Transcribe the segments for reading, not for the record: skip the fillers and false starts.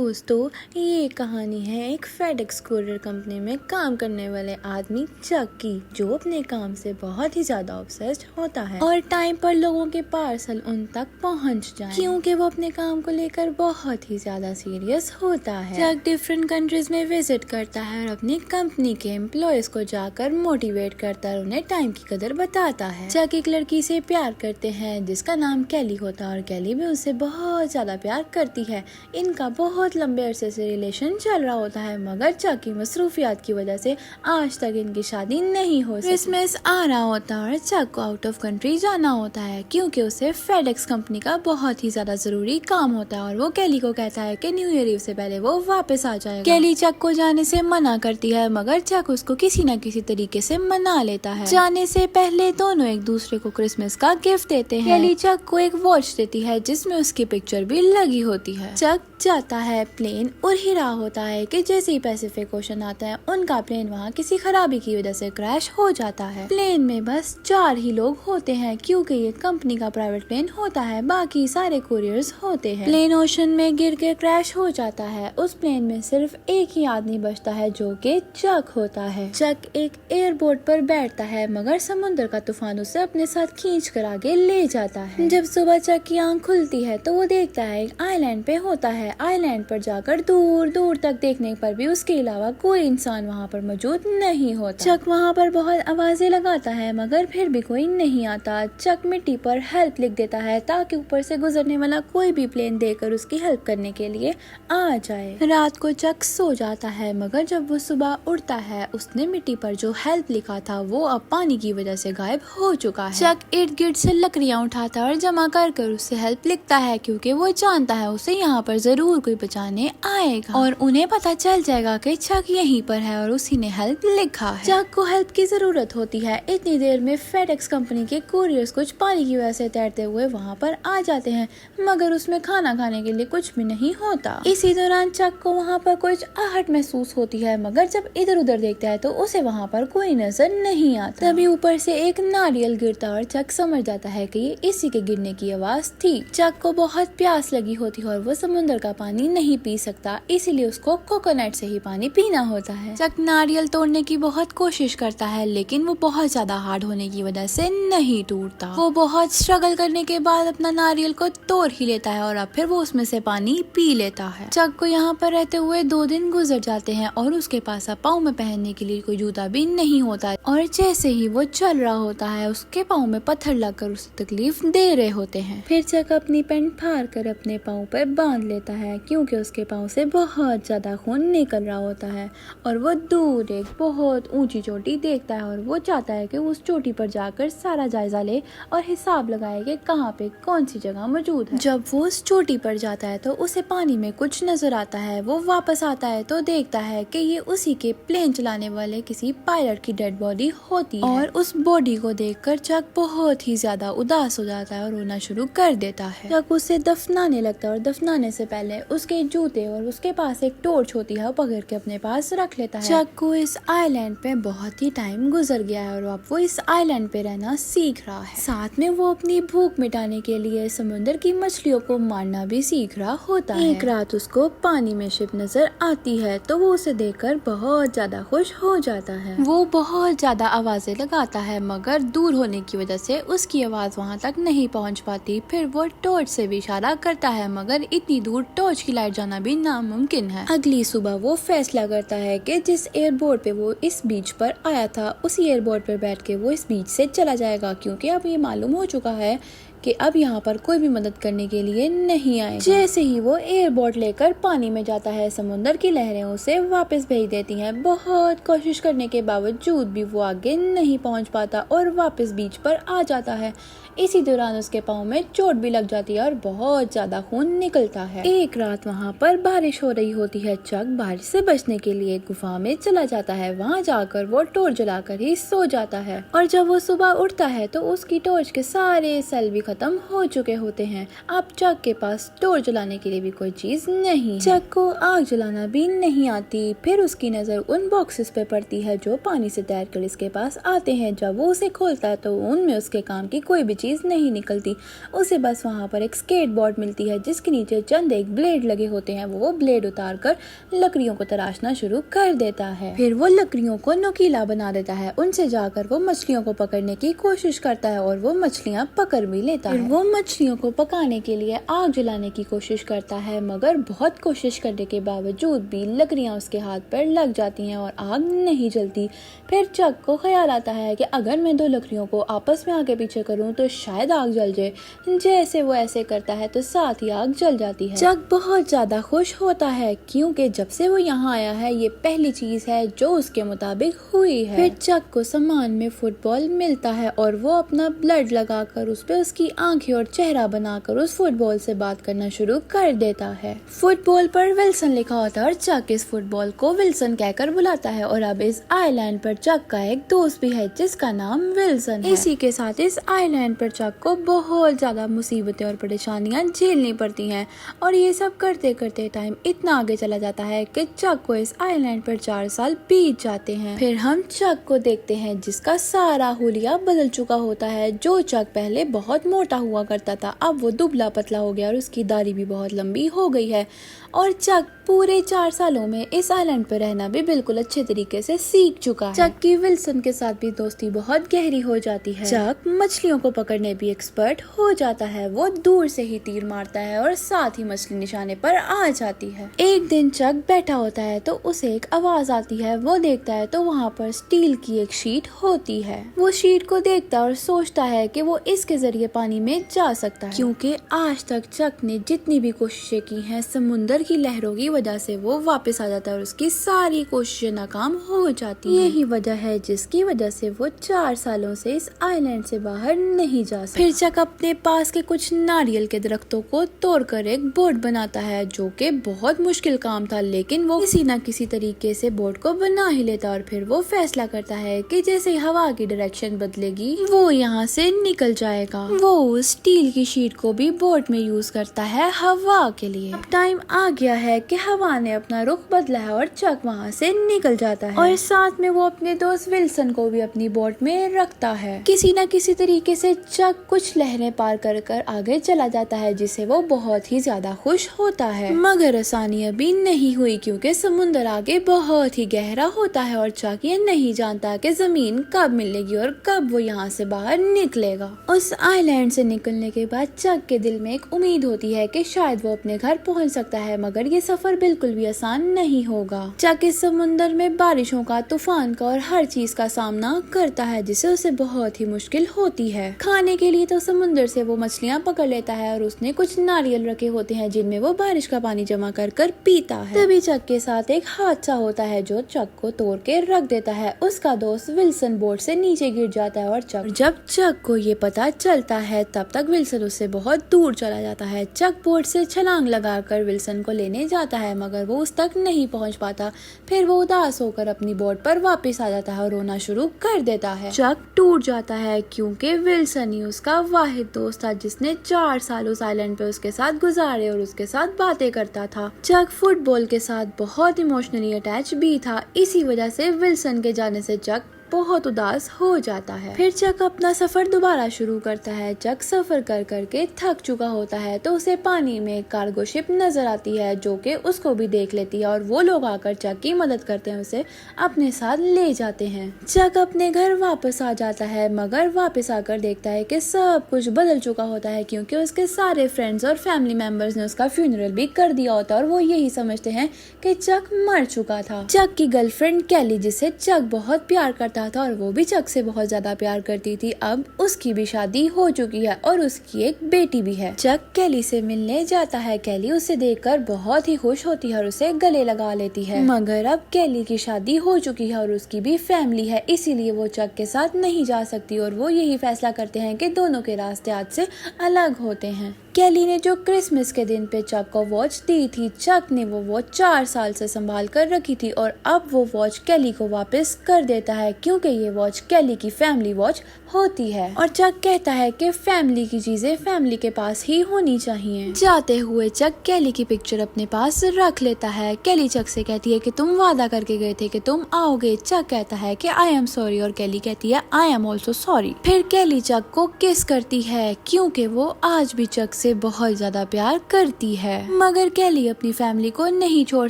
दोस्तों, ये कहानी है एक फेडेक्स कुरियर कंपनी में काम करने वाले आदमी चक की, जो अपने काम से बहुत ही ज्यादा ऑब्सेस्ड होता है और टाइम पर लोगों के पार्सल उन तक पहुंच जाएं, क्योंकि वो अपने काम को लेकर बहुत ही ज्यादा सीरियस होता है। चक डिफरेंट कंट्रीज में विजिट करता है और अपनी कंपनी के एम्प्लॉयज को जाकर मोटिवेट करता है, उन्हें टाइम की कदर बताता है। चक एक लड़की से प्यार करते हैं जिसका नाम कैली होता है और कैली भी उससे बहुत ज्यादा प्यार करती है। इनका बहुत लंबे अरसे से रिलेशन चल रहा होता है, मगर चक की मसरूफियात की वजह से आज तक इनकी शादी नहीं हो सकी। क्रिसमस आ रहा होता है और चक को आउट ऑफ कंट्री जाना होता है, क्योंकि उसे फेडेक्स कंपनी का बहुत ही ज्यादा जरूरी काम होता है और वो कैली को कहता है कि न्यू ईयर ईव से पहले वो वापस आ जाएगा। कैली चक को जाने से मना करती है, मगर चक उसको किसी न किसी तरीके से मना लेता है। जाने से पहले दोनों एक दूसरे को क्रिसमस का गिफ्ट देते हैं। कैली चक को एक वॉच देती है जिसमें उसकी पिक्चर भी लगी होती है। चक जाता है, प्लेन उड़ ही रहा होता है कि जैसे ही पैसिफिक ओशन आता है उनका प्लेन वहाँ किसी खराबी की वजह से क्रैश हो जाता है। प्लेन में बस 4 ही लोग होते हैं, क्योंकि ये कंपनी का प्राइवेट प्लेन होता है, बाकी सारे कुरियर्स होते हैं। प्लेन ओशन में गिर के क्रैश हो जाता है। उस प्लेन में सिर्फ एक ही आदमी बचता है जो कि चक होता है। चक एक एयरपोर्ट पर बैठता है, मगर समुद्र का तूफान उसे अपने साथ खींच कर आगे ले जाता है। जब सुबह चक की आंख खुलती है तो वो देखता है एक आइलैंड पे होता है। आइलैंड पर जाकर दूर दूर तक देखने पर भी उसके अलावा कोई इंसान वहाँ पर मौजूद नहीं होता। चक वहाँ पर बहुत आवाजें लगाता है, मगर फिर भी कोई नहीं आता। चक मिट्टी पर हेल्प लिख देता है ताकि ऊपर से गुजरने वाला कोई भी प्लेन देखकर उसकी हेल्प करने के लिए आ जाए। रात को चक सो जाता है, मगर जब वो सुबह उठता है उसने मिट्टी पर जो हेल्प लिखा था वो अब पानी की वजह से गायब हो चुका है। चक इर्द गिर्द से लकड़ियाँ उठाता है और जमा कर उससे हेल्प लिखता है, क्योंकि वो जानता है उसे यहाँ पर जरूर कोई बचाने आएगा और उन्हें पता चल जाएगा कि चक यहीं पर है और उसी ने हेल्प लिखा है। चक को हेल्प की जरूरत होती है। इतनी देर में फेडेक्स कंपनी के कुरियर्स कुछ पानी की वजह से तैरते हुए वहाँ पर आ जाते हैं, मगर उसमें खाना खाने के लिए कुछ भी नहीं होता। इसी दौरान चक को वहाँ पर कुछ आहट महसूस होती है, मगर जब इधर उधर देखता है तो उसे वहाँ पर कोई नजर नहीं आता। तभी ऊपर से एक नारियल गिरता और चक समझ जाता है कि ये इसी के गिरने की आवाज थी। चक को बहुत प्यास लगी होती है और वो समुद्र का पानी नहीं पी सकता, इसीलिए उसको कोकोनट से ही पानी पीना होता है। चक नारियल तोड़ने की बहुत कोशिश करता है, लेकिन वो बहुत ज्यादा हार्ड होने की वजह से नहीं टूटता। वो बहुत स्ट्रगल करने के बाद अपना नारियल को तोड़ ही लेता है और अब फिर वो उसमें से पानी पी लेता है। चक को यहाँ पर रहते हुए 2 दिन गुजर जाते हैं और उसके पास अब पाँव में पहनने के लिए कोई जूता भी नहीं होता और जैसे ही वो चल रहा होता है उसके पाँव में पत्थर लगकर उसे तकलीफ दे रहे होते हैं। फिर चक अपनी पैंट फाड़ कर अपने पाँव पर बांध लेता है, क्योंकि उसके पाँव से बहुत ज्यादा खून निकल रहा होता है और वो दूर एक बहुत ऊंची चोटी देखता है और वो चाहता है कि उस चोटी पर जाकर सारा जायजा ले और हिसाब लगाए कि कहाँ पे कौन सी जगह मौजूद है। जब वो उस चोटी पर जाता है तो उसे पानी में कुछ नजर आता है। वो वापस आता है तो देखता है कि ये उसी के प्लेन चलाने वाले किसी पायलट की डेड बॉडी होती है और उस बॉडी को देखकर चक बहुत ही ज्यादा उदास हो जाता है और रोना शुरू कर देता है। चक उसे दफनाने लगता है और दफनाने से पहले उसके जूते और उसके पास एक टॉर्च होती है, पकड़ के अपने पास रख लेता है। चक को इस आइलैंड पे बहुत ही टाइम गुजर गया है और अब वो इस आइलैंड पे रहना सीख रहा है। साथ में वो अपनी भूख मिटाने के लिए समुद्र की मछलियों को मारना भी सीख रहा होता है। एक रात उसको पानी में शिप नजर आती है तो वो उसे देखकर बहुत ज्यादा खुश हो जाता है। वो बहुत ज्यादा आवाजें लगाता है, मगर दूर होने की वजह से उसकी आवाज वहाँ तक नहीं पहुँच पाती। फिर वो टॉर्च से भी इशारा करता है, मगर इतनी दूर टॉर्च की लाइट जाना भी नामुमकिन है। अगली सुबह वो फैसला करता है कि जिस एयरपोर्ट पे वो इस बीच पर आया था उसी एयरपोर्ट पर बैठ के वो इस बीच से चला जाएगा, क्योंकि अब ये मालूम हो चुका है कि अब यहाँ पर कोई भी मदद करने के लिए नहीं आएगा। जैसे ही वो एयरबोट लेकर पानी में जाता है, समुद्र की लहरें उसे वापस भेज देती हैं। बहुत कोशिश करने के बावजूद भी वो आगे नहीं पहुँच पाता और वापस बीच पर आ जाता है। इसी दौरान उसके पाँव में चोट भी लग जाती है और बहुत ज्यादा खून निकलता है। एक रात वहाँ पर बारिश हो रही होती है। चक बारिश से बचने के लिए गुफा में चला जाता है। वहाँ जाकर वो टॉर्च जलाकर ही सो जाता है और जब वो सुबह उठता है तो उसकी टॉर्च के सारे सेल भी खत्म हो चुके होते हैं। अब चक के पास टॉर्च जलाने के लिए भी कोई चीज नहीं। चक को आग जलाना भी नहीं आती। फिर उसकी नजर उन बॉक्सेस पे पड़ती है जो पानी से तैरकर इसके पास आते हैं। जब वो उसे खोलता है तो उनमें उसके काम की कोई भी चीज नहीं निकलती। उसे बस वहाँ पर एक स्केट बोर्ड मिलती है जिसके नीचे चंद एक ब्लेड लगे होते हैं। वो ब्लेड उतार कर लकड़ियों को तराशना शुरू कर देता है। फिर वो लकड़ियों को नुकीला बना देता है। उनसे जाकर वो मछलियों को पकड़ने की कोशिश करता है और वो मछलियाँ पकड़ भी लेता है। वो मछलियों को पकाने के लिए आग जलाने की कोशिश करता है, मगर बहुत कोशिश करने के बावजूद भी लकड़ियाँ उसके हाथ पर लग जाती हैं और आग नहीं जलती। फिर चक को ख्याल आता है कि अगर मैं दो लकड़ियों को आपस में आगे पीछे करूं तो शायद आग जल जाए। जैसे वो ऐसे करता है तो साथ ही आग जल जाती है। चक बहुत ज्यादा खुश होता है क्योंकि जब से वो यहाँ आया है ये पहली चीज है जो उसके मुताबिक हुई है। फिर चक को सामान में फुटबॉल मिलता है और वो अपना ब्लड लगाकर उस पे उसकी आंखें और चेहरा बनाकर उस फुटबॉल से बात करना शुरू कर देता है। फुटबॉल पर विल्सन लिखा होता है और चक इस फुटबॉल को विल्सन कहकर बुलाता है। और अब इस आइलैंड पर चक का एक दोस्त भी है जिसका नाम विल्सन है। इसी के साथ इस आइलैंड पर चक को बहुत ज्यादा मुसीबतें और परेशानियां झेलनी पड़ती हैं और ये सब करते करते टाइम इतना आगे चला जाता है कि चक को इस आइलैंड पर 4 साल बीत जाते हैं। फिर हम चक को देखते हैं जिसका सारा हुलिया बदल चुका होता है। जो चक पहले बहुत मोटा हुआ करता था अब वो दुबला पतला हो गया और उसकी दाढ़ी भी बहुत लंबी हो गई है। और चक पूरे 4 सालों में इस आइलैंड पर रहना भी बिल्कुल अच्छे तरीके से सीख चुका है। चक की विल्सन के साथ भी दोस्ती बहुत गहरी हो जाती है। चक मछलियों को पकड़ने भी एक्सपर्ट हो जाता है। वो दूर से ही तीर मारता है और साथ ही मछली निशाने पर आ जाती है। एक दिन चक बैठा होता है तो उसे एक आवाज आती है। वो देखता है तो वहाँ पर स्टील की एक शीट होती है। वो शीट को देखता है और सोचता है कि वो इसके जरिए पानी में जा सकता है, क्योंकि आज तक चक ने जितनी भी कोशिशें की हैं समुंदर की लहरों की वजह से वो वापस आ जाता है और उसकी सारी कोशिशें नाकाम हो जाती हैं। यही वजह है जिसकी वजह से वो 4 सालों से इस आइलैंड से बाहर नहीं जा सकता। फिर चक अपने पास के कुछ नारियल के दरख्तों को तोड़कर एक बोट बनाता है जो कि बहुत मुश्किल काम था, लेकिन वो किसी न किसी तरीके से बोट को बना ही लेता। और फिर वो फैसला करता है कि जैसे हवा की डायरेक्शन बदलेगी वो यहाँ से निकल जाएगा। वो उस स्टील की शीट को भी बोट में यूज करता है हवा के लिए। अब टाइम आ गया है कि हवा ने अपना रुख बदला है और चक वहाँ से निकल जाता है और साथ में वो अपने दोस्त विल्सन को भी अपनी बोट में रखता है। किसी न किसी तरीके से चक कुछ लहरें पार कर कर आगे चला जाता है जिसे वो बहुत ही ज्यादा खुश होता है। मगर आसानी अभी नहीं हुई क्योंकि समुंदर आगे बहुत ही गहरा होता है और चक ये नहीं जानता कि जमीन कब मिलेगी और कब वो यहाँ से बाहर निकलेगा। उस आइलैंड से निकलने के बाद चक के दिल में एक उम्मीद होती है कि शायद वो अपने घर पहुँच सकता है, मगर ये सफर बिल्कुल भी आसान नहीं होगा। चक इस समुंदर में बारिशों का, तूफान का और हर चीज का सामना करता है जिससे उसे बहुत ही मुश्किल होती है। खाने के लिए तो समुंदर से वो मछलियाँ पकड़ लेता है और उसने कुछ नारियल रखे होते हैं जिनमें वो बारिश का पानी जमा कर कर पीता है। तभी चक के साथ एक हादसा होता है जो चक को तोड़ के रख देता है। उसका दोस्त विल्सन बोट से नीचे गिर जाता है और जब चक को ये पता चलता है तब तक विल्सन उससे बहुत दूर चला जाता है। चक बोट से छलांग लगाकर विल्सन को लेने जाता है मगर वो उस तक नहीं पहुंच पाता। फिर वो उदास होकर अपनी बोट पर वापस आ जाता है और रोना शुरू कर देता है। चक टूट जाता है क्योंकि विल्सन ही उसका वाहिद दोस्त था जिसने 4 साल उस आइलैंड पे उसके साथ गुजारे और उसके साथ बातें करता था। चक फुटबॉल के साथ बहुत इमोशनली अटैच भी था। इसी वजह से विल्सन के जाने से चक बहुत उदास हो जाता है। फिर चक अपना सफर दोबारा शुरू करता है। चक सफर कर करके थक चुका होता है तो उसे पानी में एक कार्गो शिप नजर आती है जो कि उसको भी देख लेती है और वो लोग आकर चक की मदद करते हैं, उसे अपने साथ ले जाते हैं। चक अपने घर वापस आ जाता है मगर वापस आकर देखता है कि सब कुछ बदल चुका होता है क्योंकि उसके सारे फ्रेंड्स और फैमिली मेंबर्स ने उसका फ्यूनरल भी कर दिया होता है और वो यही समझते हैं कि चक मर चुका था। चक की गर्लफ्रेंड कैली जिसे चक बहुत प्यार करता था और वो भी चक से बहुत ज्यादा प्यार करती थी, अब उसकी भी शादी हो चुकी है और उसकी एक बेटी भी है। चक कैली से मिलने जाता है। कैली उसे देखकर बहुत ही खुश होती है और उसे गले लगा लेती है, मगर अब कैली की शादी हो चुकी है और उसकी भी फैमिली है, इसीलिए वो चक के साथ नहीं जा सकती और वो यही फैसला करते हैं कि दोनों के रास्ते आज से अलग होते हैं। केली ने जो क्रिसमस के दिन पे चक को वॉच दी थी, चक ने वो वॉच 4 साल से संभाल कर रखी थी और अब वो वॉच केली को वापस कर देता है क्योंकि ये वॉच केली की फैमिली वॉच होती है। और चक कहता है कि फैमिली की चीजें फैमिली के पास ही होनी चाहिए। जाते हुए चक केली की पिक्चर अपने पास रख लेता है। केली चक से कहती है कि तुम वादा करके गए थे कि तुम आओगे। चक कहता है कि आई एम सॉरी और केली कहती है आई एम ऑल्सो सॉरी। फिर केली चक को किस करती है क्योंकि वो आज भी चक से बहुत ज्यादा प्यार करती है। मगर केली अपनी फैमिली को नहीं छोड़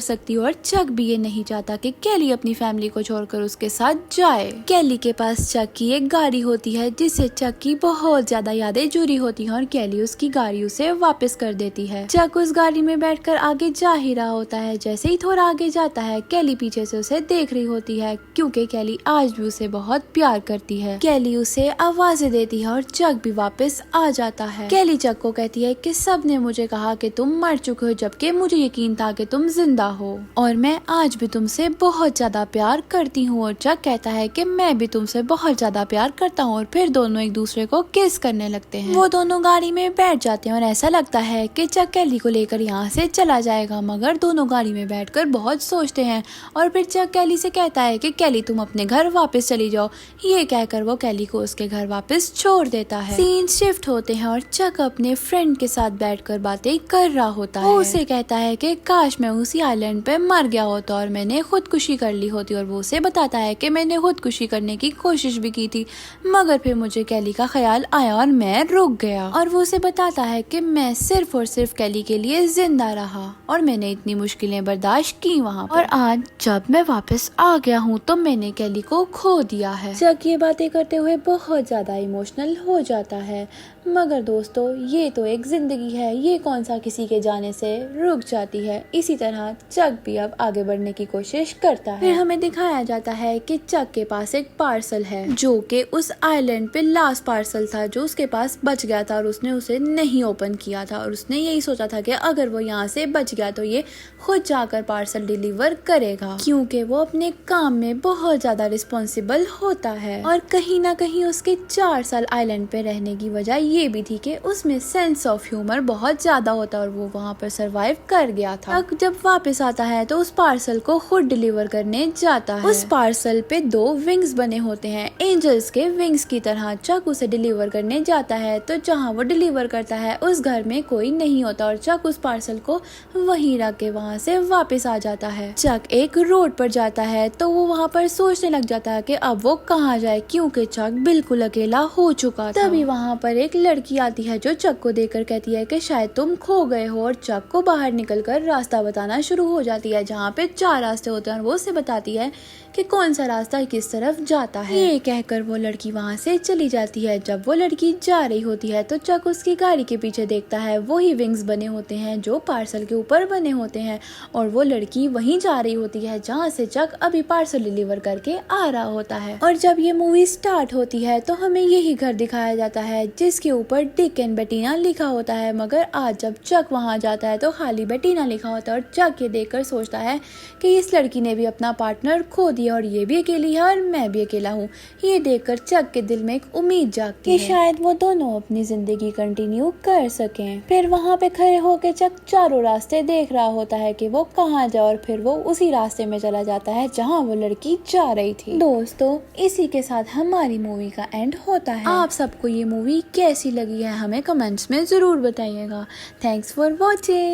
सकती और चक भी ये नहीं चाहता कि केली अपनी फैमिली को छोड़कर उसके साथ जाए। केली के पास चक की एक गाड़ी होती है जिससे चक की बहुत ज्यादा यादें जुड़ी होती हैं और केली उसकी गाड़ी उसे वापस कर देती है। चक उस गाड़ी में बैठकर आगे जा ही रहा होता है। जैसे ही थोड़ा आगे जाता है केली पीछे से उसे देख रही होती है क्योंकि केली आज भी उसे बहुत प्यार करती है। केली उसे आवाजें देती है और चक भी वापस आ जाता है। केली चक को कहती है कि सबने मुझे कहा कि तुम मर चुके हो जबकि मुझे यकीन था कि तुम जिंदा हो और मैं आज भी तुमसे बहुत ज्यादा प्यार करती हूँ। और चक कहता है कि मैं भी तुमसे बहुत ज्यादा प्यार करता हूँ और फिर दोनों एक दूसरे को किस करने लगते हैं। वो दोनों गाड़ी में बैठ जाते हैं और ऐसा लगता है कि चक केली को लेकर यहाँ से चला जाएगा, मगर दोनों गाड़ी में बैठकर बहुत सोचते हैं और फिर चक केली से कहता है कि केली तुम अपने घर वापस चली जाओ। ये कहकर वो केली को उसके घर वापस छोड़ देता है। सीन शिफ्ट होते हैं और चक अपने फ्रेंड के साथ बैठकर बातें कर रहा होता है। वो उसे कहता है कि काश मैं उसी आइलैंड पे मर गया होता और मैंने खुदकुशी कर ली होती। और वो उसे बताता है कि मैंने खुदकुशी करने की कोशिश भी की थी मगर फिर मुझे केली का ख्याल आया और मैं रुक गया। और वो उसे बताता है कि मैं सिर्फ और सिर्फ केली के लिए जिंदा रहा और मैंने इतनी मुश्किलें बर्दाश्त की वहाँ पर। और आज जब मैं वापस आ गया हूँ तो मैंने केली को खो दिया है। चक ये बातें करते हुए बहुत ज्यादा इमोशनल हो जाता है। मगर दोस्तों ये तो एक जिंदगी है, ये कौन सा किसी के जाने से रुक जाती है। इसी तरह चक भी अब आगे बढ़ने की कोशिश करता है। फिर हमें दिखाया जाता है कि चक के पास एक पार्सल है जो कि उस आइलैंड पे लास्ट पार्सल था जो उसके पास बच गया था और उसने उसे नहीं ओपन किया था और उसने यही सोचा था कि अगर वो यहाँ से बच गया तो ये खुद जाकर पार्सल डिलीवर करेगा क्योंकि वो अपने काम में बहुत ज्यादा रिस्पॉन्सिबल होता है। और कहीं ना कहीं उसके 4 साल आइलैंड पे रहने की वजह ये भी थी कि उसमें सेंस ऑफ ह्यूमर बहुत ज्यादा होता और वो वहाँ पर सरवाइव कर गया था। जब वापस आता है तो उस पार्सल को खुद डिलीवर करने जाता है। उस पार्सल पे 2 विंग्स बने होते हैं एंजल्स के विंग्स की तरह। चक उसे डिलीवर करने जाता है तो जहाँ वो डिलीवर करता है उस घर में कोई नहीं होता और चक उस पार्सल को वहीं रख के वहाँ से वापस आ जाता है। चक एक रोड पर जाता है तो वो वहाँ पर सोचने लग जाता है कि अब वो कहाँ जाए क्योंकि चक बिल्कुल अकेला हो चुका था। तभी वहाँ पर एक लड़की आती है जो चक को देखकर कहती है कि शायद तुम खो गए हो और चक को बाहर निकलकर रास्ता बताना शुरू हो जाती है जहाँ पे 4 रास्ते होते हैं और वो उसे बताती है कि कौन सा रास्ता किस तरफ जाता है। ये कहकर वो लड़की वहाँ से चली जाती है। जब वो लड़की जा रही होती है तो चक उसकी गाड़ी के पीछे देखता है वही विंग्स बने होते हैं जो पार्सल के ऊपर बने होते हैं और वो लड़की वहीं जा रही होती है जहाँ से चक अभी पार्सल डिलीवर करके आ रहा होता है। और जब ये मूवी स्टार्ट होती है तो हमें यही घर दिखाया जाता है जिसके ऊपर डिक एंड बेटीना लिखा होता है, मगर आज जब चक वहाँ जाता है तो खाली बेटीना लिखा होता है और चक ये देखकर सोचता है कि इस लड़की ने भी अपना पार्टनर खो दिया और ये भी अकेली है और मैं भी अकेला हूँ। ये देखकर चक के दिल में एक उम्मीद जागती है कि शायद वो दोनों अपनी जिंदगी कंटिन्यू कर सकें। फिर वहाँ पे खड़े होकर चक चारों रास्ते देख रहा होता है कि वो कहाँ जाए और फिर वो उसी रास्ते में चला जाता है जहाँ वो लड़की जा रही थी। दोस्तों इसी के साथ हमारी मूवी का एंड होता है। आप सबको ये मूवी कैसी लगी है हमें कमेंट्स में जरूर बताइएगा। Thanks for watching.